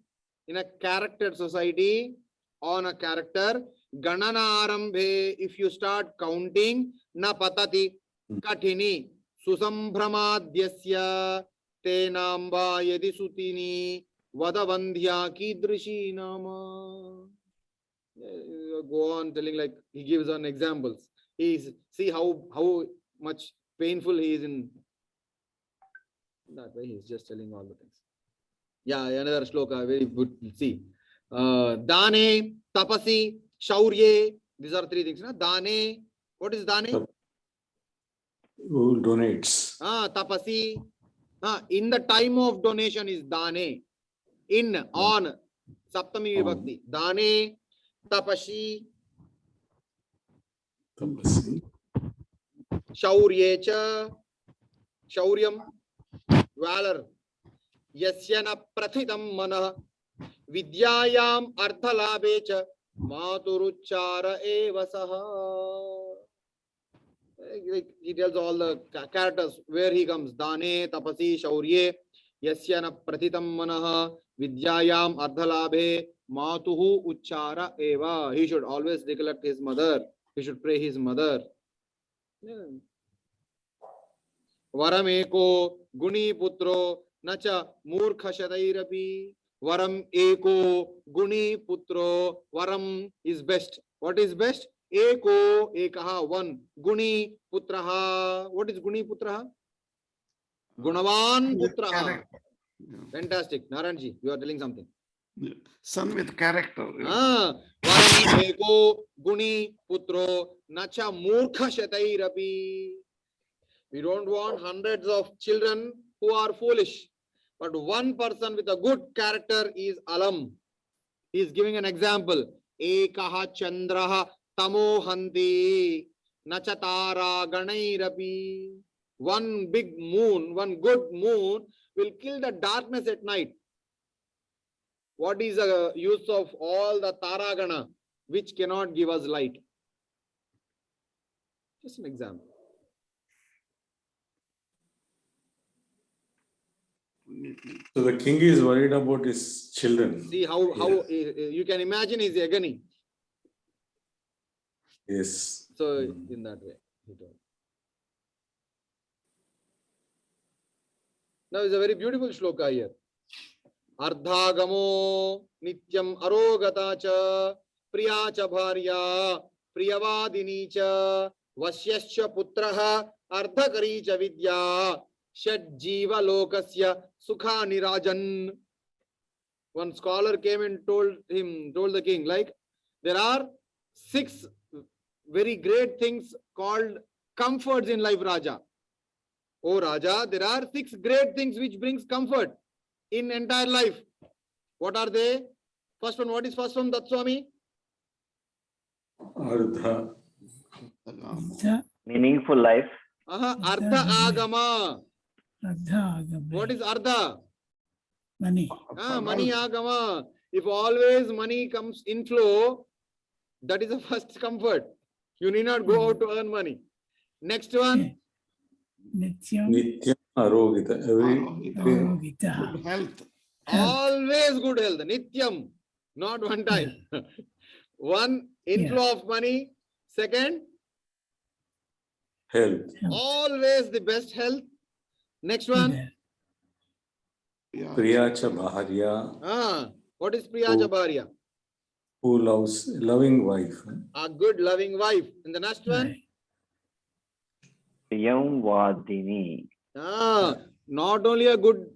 in a character society, on a character, Gana Narambhe, if you start counting, Na Patati, Katini, Susambhramadyasya, Te Namba Yedi Sutini, Vadavandhya Kidrishi Nama. Go on telling, like he gives on examples. He's, see how much painful he is in that way. He's just telling all the things. Yeah, another shloka, very good. See, Dane, Tapasi, Shaurye. These are three things. Na? Dane. What is Dane? Who donates? Tapasi. In the time of donation is Dane. In, on, Saptami Vibhakti. Dane, Tapashi, Tapasi. Shauryecha, Shauryam, valor. Yasyana prathitam mana, Vidyayam arthalabhecha, Maturuchara evasaha. He tells all the characters where he comes. Dane, Tapasi, Shaurye, Yasyana prathitam manaha, Vidyayam ardhalabhe, Matuhu uchara eva. He should always recollect his mother. He should pray his mother. Varam eko guni putro nacha murkha shadairapi. Varam eko guni putro. Varam is best. What is best? Eko ekaha, one. Guni putraha. What is guni putraha? Gunavan putraha. Fantastic. Naranji, you are telling something. Son with character. Varam eko guni putro nacha murkha shatairapi. We don't want hundreds of children who are foolish, but one person with a good character is alam. He is giving an example. Ekaha chandraha tamohanti nachatara ganairapi. One big moon, one good moon will kill the darkness at night. What is the use of all the taragana which cannot give us light? Just an example. So the king is worried about his children. See how you can imagine his agony. Yes. So in that way, he told. Now it's a very beautiful shloka here. Ardhagamo nityam arogata cha priya cha bharya priyavadini cha vasyascha putraha ardhakari cha vidya shad jiva lokasya sukha nirajan. One scholar came and told the king, like, there are 6 very great things called comforts in life, Raja. Oh Raja, there are 6 great things which brings comfort in entire life. What are they? First one, what is first one, Datswami? Ardha. Meaningful life. Ardha agama. Ardha agama. What is ardha? Money. Money agama. If always money comes in flow, that is the first comfort. You need not go out to earn money. Next one. Nityam Nityam arogita. arogita. Good health. Always good health. Nityam. Not one time. One, inflow of money. Second, Health. always the best health. Next one. Yeah. Priyacha bharya. What is Priya Jabariya? Who loves, loving wife. A good loving wife. And the next one? Priyam vadini. Not only a good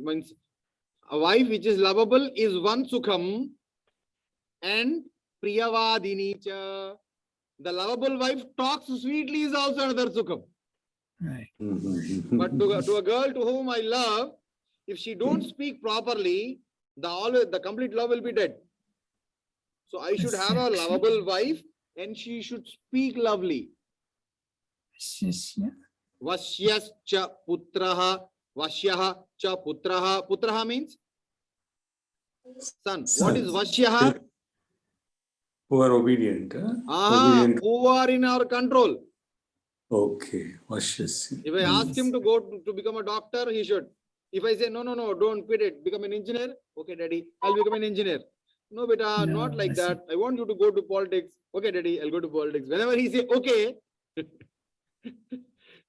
means a wife which is lovable is one sukham, and priyavadini cha. The lovable wife talks sweetly is also another sukham. Right. But to a girl to whom I love, If she don't speak properly, the complete love will be dead. So I should have a lovable wife and she should speak lovely. Shishya. Vasyascha putraha, Vasyaha cha putraha. Putraha means son. What is Vasyaha? Who are obedient. Huh? Aha, who are in our control. Okay. Vashyasya. If I ask him to go to become a doctor, he should. If I say, no, don't quit it, become an engineer. Okay, daddy, I'll become an engineer. No, beta, No, not like I see. that. I want you to go to politics. Okay, daddy, I'll go to politics. Whenever he say, okay,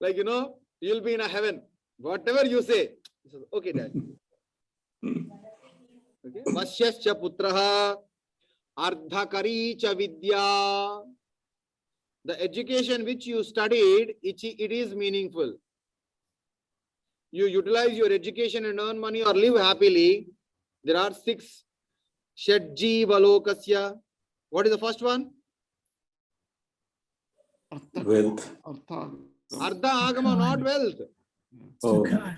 like, you'll be in a heaven. Whatever you say. He says, okay, dad. Okay. Vasyascha putraha, ardhakari cha vidya. The education which you studied, it is meaningful. You utilize your education and earn money or live happily. There are 6. Shadji Valokasya. What is the first one? Wealth. Ardha Agama, not wealth. Oh. Sukha.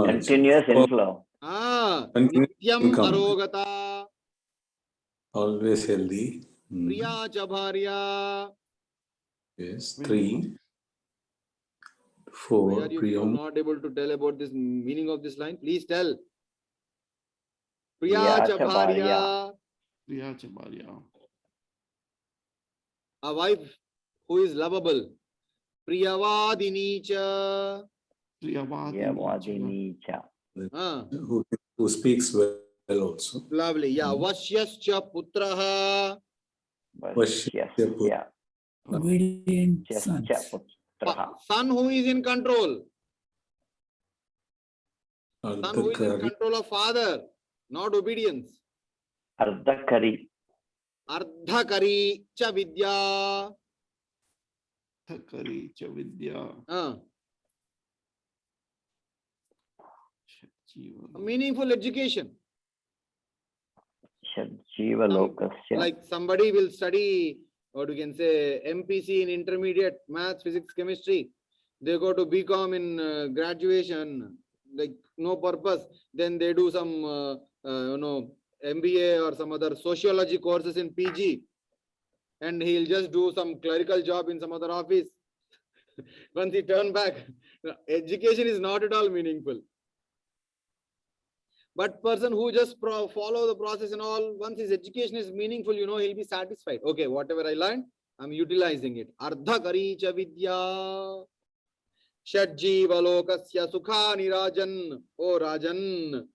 Continuous inflow. Continuous Nityam income. Arogata. Always healthy. Priya Chabharya. Yes. 3. Why 4. are you Priyam. not able to tell about this meaning of this line? Please tell. Priya Priya Chabharya. Priya Chabarya. A wife who is lovable. Priyavadini cha. Yavadini cha. Who speaks well also. Lovely. Yeah. Vasyascha putraha. Vasyasya Obedient sons. putraha. Son who is in control. Son who is in Ardhakari. control of father. Not obedience. Ardhakari. Ardhakari cha vidya. Thakari cha vidya. A meaningful education. Shadjiva lokasya. Like somebody will study, or you can say MPC in intermediate, maths, physics, chemistry. They go to BCom in graduation, like no purpose. Then they do some, MBA or some other sociology courses in PG. And he'll just do some clerical job in some other office. Once he turn back, education is not at all meaningful. But person who just follow the process and all, once his education is meaningful, he'll be satisfied. Okay, whatever I learned, I'm utilizing it. Ardhakari cha vidya. Shadji Valokasya Sukha Nirajan. Oh Rajan.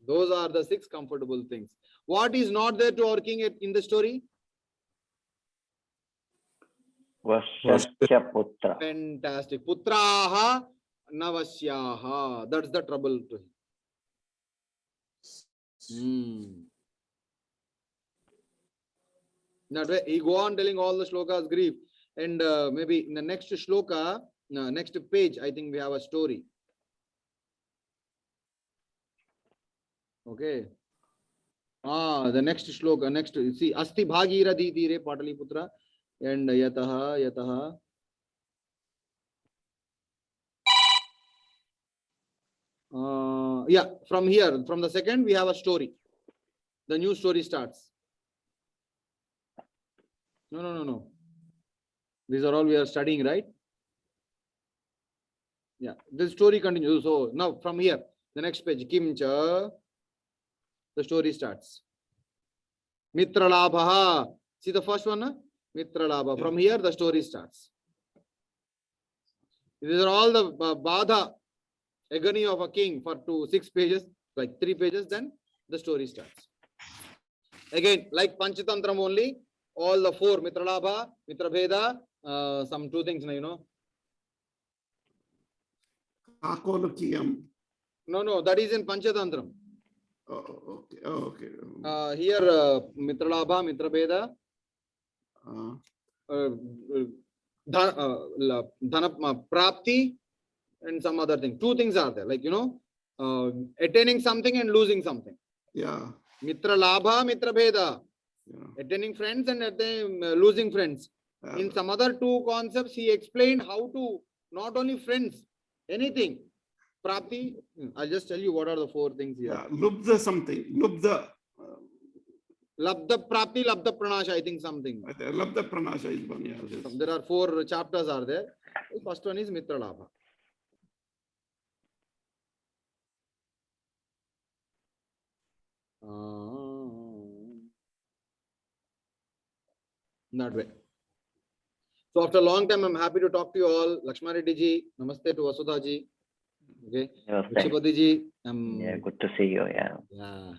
Those are the 6 comfortable things. What is not there to our king in the story? Vasyasya putra. Fantastic. Putraha Navasyaha. That's the trouble to him. That way, he go on telling all the shlokas grief. And maybe in the next shloka, next page, I think we have a story. Okay. The next shloka, see, Asti Bhagirathi Tire Pataliputra and Yataha. Yeah, from here, from the second, we have a story. The new story starts. No. These are all we are studying, right? Yeah, the story continues. So now from here, the next page, Kimcha, the story starts. Mitra Labha. See the first one, na? Mitra Labha. From here, the story starts. These are all the Badha, agony of a king for 6 pages, like 3 pages, then the story starts. Again, like Panchatantram only, all the 4, Mitra Labha, Mitra Bheda, some 2 things, Kakolakiyam. No, that is in Panchatantram. Okay. Here, Mitra Labha, Mitra Bheda, Dhana Prapti, and some other thing. 2 things are there, like, attaining something and losing something. Yeah. Mitra Labha, Mitra Bheda, Yeah. attaining friends and losing friends. In some other 2 concepts, he explained how to not only friends, anything. Prapti, I'll just tell you what are the 4 things here. Lubdha something, Lubdha. Labdha Prapti, Labdha Pranasha, I think something. Labdha Pranasha is one, yeah. Yes. There are 4 chapters are there. The first one is Mitra Labha. That way. So after a long time, I'm happy to talk to you all. Lakshmana Reddy ji, namaste to Vasudha ji. Okay. Namaste. Shipati ji, Yeah, good to see you. Yeah. yeah.